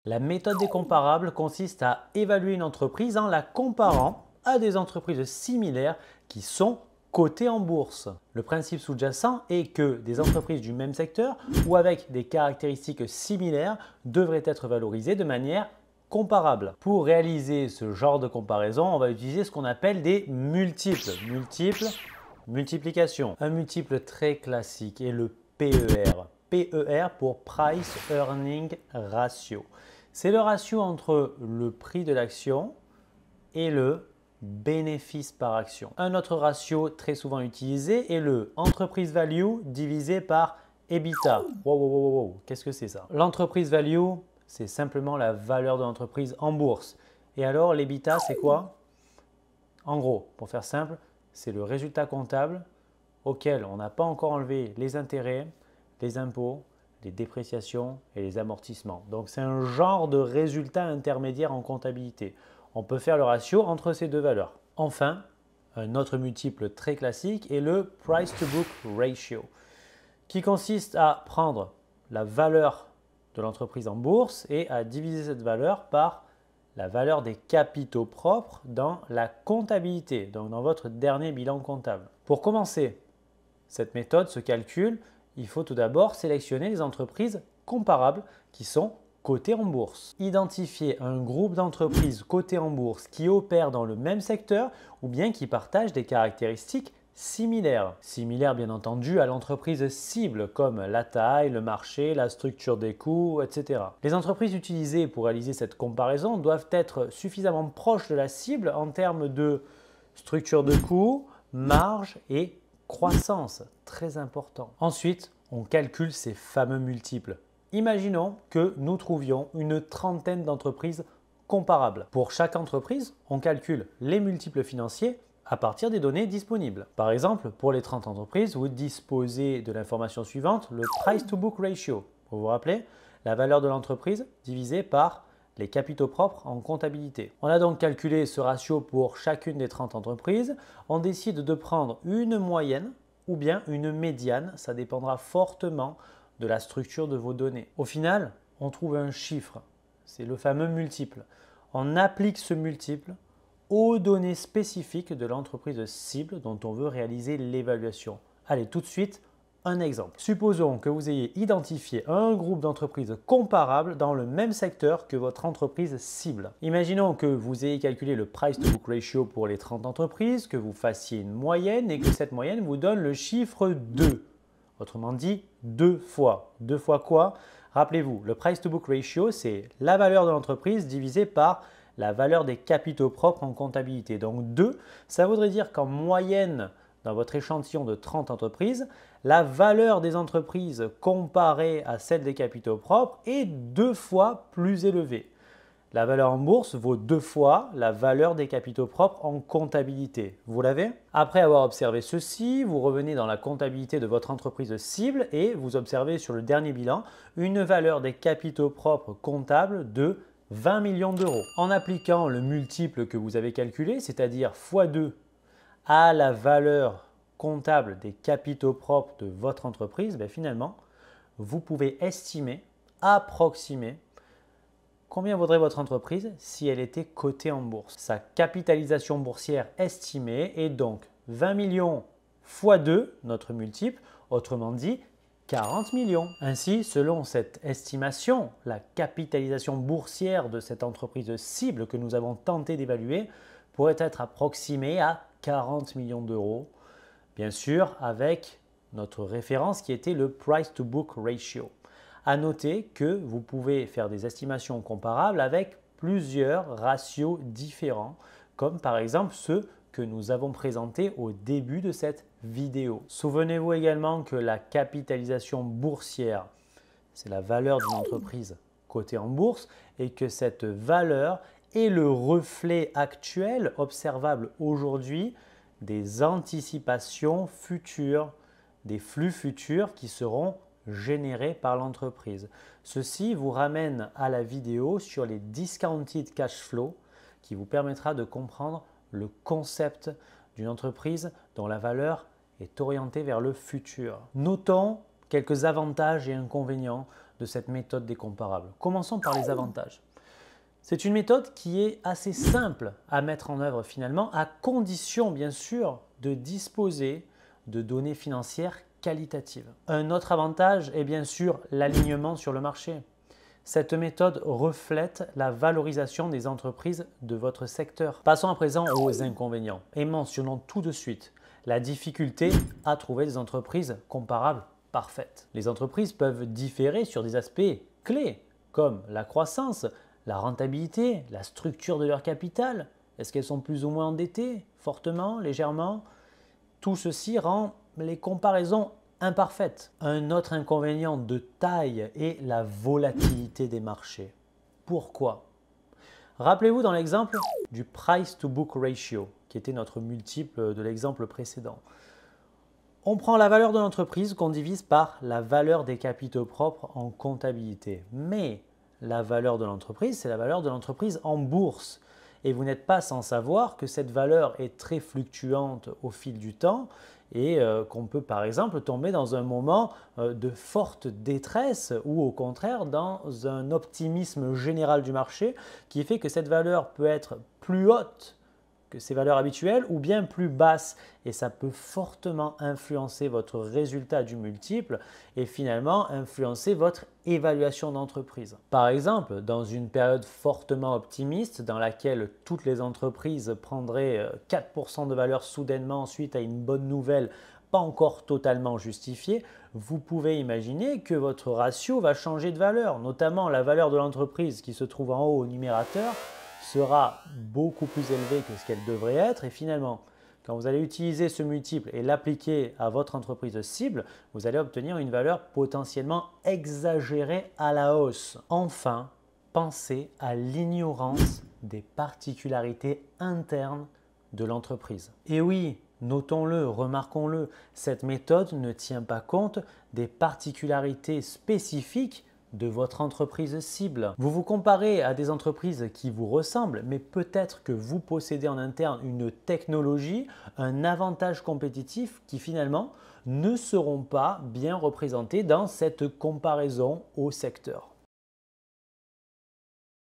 La méthode des comparables consiste à évaluer une entreprise en la comparant à des entreprises similaires qui sont cotées en bourse. Le principe sous-jacent est que des entreprises du même secteur ou avec des caractéristiques similaires devraient être valorisées de manière comparable. Pour réaliser ce genre de comparaison, on va utiliser ce qu'on appelle des multiples. Multiplication. Un multiple très classique est le PER. PER pour Price Earning Ratio. C'est le ratio entre le prix de l'action et le bénéfice par action. Un autre ratio très souvent utilisé est le Enterprise Value divisé par EBITDA. Wow. Qu'est-ce que c'est ça? L'Enterprise Value, c'est simplement la valeur de l'entreprise en bourse. Et alors, l'EBITDA, c'est quoi? En gros, pour faire simple, c'est le résultat comptable auquel on n'a pas encore enlevé les intérêts, les impôts, les dépréciations et les amortissements. Donc, c'est un genre de résultat intermédiaire en comptabilité. On peut faire le ratio entre ces deux valeurs. Enfin, un autre multiple très classique est le Price to Book Ratio, qui consiste à prendre la valeur de l'entreprise en bourse et à diviser cette valeur par la valeur des capitaux propres dans la comptabilité, donc dans votre dernier bilan comptable. Pour commencer cette méthode, ce calcul, il faut tout d'abord sélectionner les entreprises comparables qui sont cotées en bourse. Identifier un groupe d'entreprises cotées en bourse qui opèrent dans le même secteur ou bien qui partagent des caractéristiques similaires. Similaires bien entendu à l'entreprise cible comme la taille, le marché, la structure des coûts, etc. Les entreprises utilisées pour réaliser cette comparaison doivent être suffisamment proches de la cible en termes de structure de coûts, marge et croissance, très important. Ensuite, on calcule ces fameux multiples. Imaginons que nous trouvions une trentaine d'entreprises comparables. Pour chaque entreprise, on calcule les multiples financiers à partir des données disponibles. Par exemple, pour les 30 entreprises, vous disposez de l'information suivante, le Price to Book Ratio. Vous vous rappelez, la valeur de l'entreprise divisée par les capitaux propres en comptabilité. On a donc calculé ce ratio pour chacune des 30 entreprises. On décide de prendre une moyenne ou bien une médiane. Ça dépendra fortement de la structure de vos données. Au final, on trouve un chiffre. C'est le fameux multiple. On applique ce multiple aux données spécifiques de l'entreprise cible dont on veut réaliser l'évaluation. Allez, tout de suite, un exemple. Supposons que vous ayez identifié un groupe d'entreprises comparables dans le même secteur que votre entreprise cible. Imaginons que vous ayez calculé le Price to Book Ratio pour les 30 entreprises, que vous fassiez une moyenne et que cette moyenne vous donne le chiffre 2. Autrement dit, 2 fois. 2 fois quoi? Rappelez-vous, le Price to Book Ratio, c'est la valeur de l'entreprise divisée par la valeur des capitaux propres en comptabilité. Donc 2, ça voudrait dire qu'en moyenne, dans votre échantillon de 30 entreprises, la valeur des entreprises comparée à celle des capitaux propres est 2 fois plus élevée. La valeur en bourse vaut 2 fois la valeur des capitaux propres en comptabilité. Vous l'avez? Après avoir observé ceci, vous revenez dans la comptabilité de votre entreprise cible et vous observez sur le dernier bilan une valeur des capitaux propres comptables de 20 millions d'euros. En appliquant le multiple que vous avez calculé, c'est-à-dire x2 à la valeur comptable des capitaux propres de votre entreprise, finalement, vous pouvez estimer, approximer, combien vaudrait votre entreprise si elle était cotée en bourse. Sa capitalisation boursière estimée est donc 20 millions x 2, notre multiple, autrement dit 40 millions. Ainsi, selon cette estimation, la capitalisation boursière de cette entreprise cible que nous avons tenté d'évaluer pourrait être approximée à 40 millions d'euros, bien sûr avec notre référence qui était le Price to Book Ratio. À noter que vous pouvez faire des estimations comparables avec plusieurs ratios différents, comme par exemple ceux que nous avons présentés au début de cette vidéo. Souvenez-vous également que la capitalisation boursière, c'est la valeur d'une entreprise cotée en bourse et que cette valeur est le reflet actuel observable aujourd'hui des anticipations futures, des flux futurs qui seront générés par l'entreprise. Ceci vous ramène à la vidéo sur les discounted cash flow qui vous permettra de comprendre le concept d'une entreprise dont la valeur est orientée vers le futur. Notons quelques avantages et inconvénients de cette méthode des comparables. Commençons par les avantages. C'est une méthode qui est assez simple à mettre en œuvre finalement, à condition bien sûr de disposer de données financières qualitatives. Un autre avantage est bien sûr l'alignement sur le marché. Cette méthode reflète la valorisation des entreprises de votre secteur. Passons à présent aux inconvénients et mentionnons tout de suite la difficulté à trouver des entreprises comparables parfaites. Les entreprises peuvent différer sur des aspects clés comme la croissance, la rentabilité, la structure de leur capital. Est-ce qu'elles sont plus ou moins endettées, fortement, légèrement? Tout ceci rend les comparaisons imparfaites. Un autre inconvénient de taille est la volatilité des marchés. Pourquoi? Rappelez-vous dans l'exemple du Price to Book Ratio, qui était notre multiple de l'exemple précédent. On prend la valeur de l'entreprise qu'on divise par la valeur des capitaux propres en comptabilité. Mais la valeur de l'entreprise, c'est la valeur de l'entreprise en bourse. Et vous n'êtes pas sans savoir que cette valeur est très fluctuante au fil du temps et qu'on peut par exemple tomber dans un moment de forte détresse ou au contraire dans un optimisme général du marché qui fait que cette valeur peut être plus haute que ces valeurs habituelles ou bien plus basses et ça peut fortement influencer votre résultat du multiple et finalement influencer votre évaluation d'entreprise. Par exemple, dans une période fortement optimiste dans laquelle toutes les entreprises prendraient 4% de valeur soudainement suite à une bonne nouvelle pas encore totalement justifiée, vous pouvez imaginer que votre ratio va changer de valeur, notamment la valeur de l'entreprise qui se trouve en haut au numérateur sera beaucoup plus élevée que ce qu'elle devrait être et finalement, quand vous allez utiliser ce multiple et l'appliquer à votre entreprise cible, vous allez obtenir une valeur potentiellement exagérée à la hausse. Enfin, pensez à l'ignorance des particularités internes de l'entreprise. Et oui, notons-le, remarquons-le, cette méthode ne tient pas compte des particularités spécifiques de votre entreprise cible. Vous vous comparez à des entreprises qui vous ressemblent, mais peut-être que vous possédez en interne une technologie, un avantage compétitif qui finalement ne seront pas bien représentés dans cette comparaison au secteur.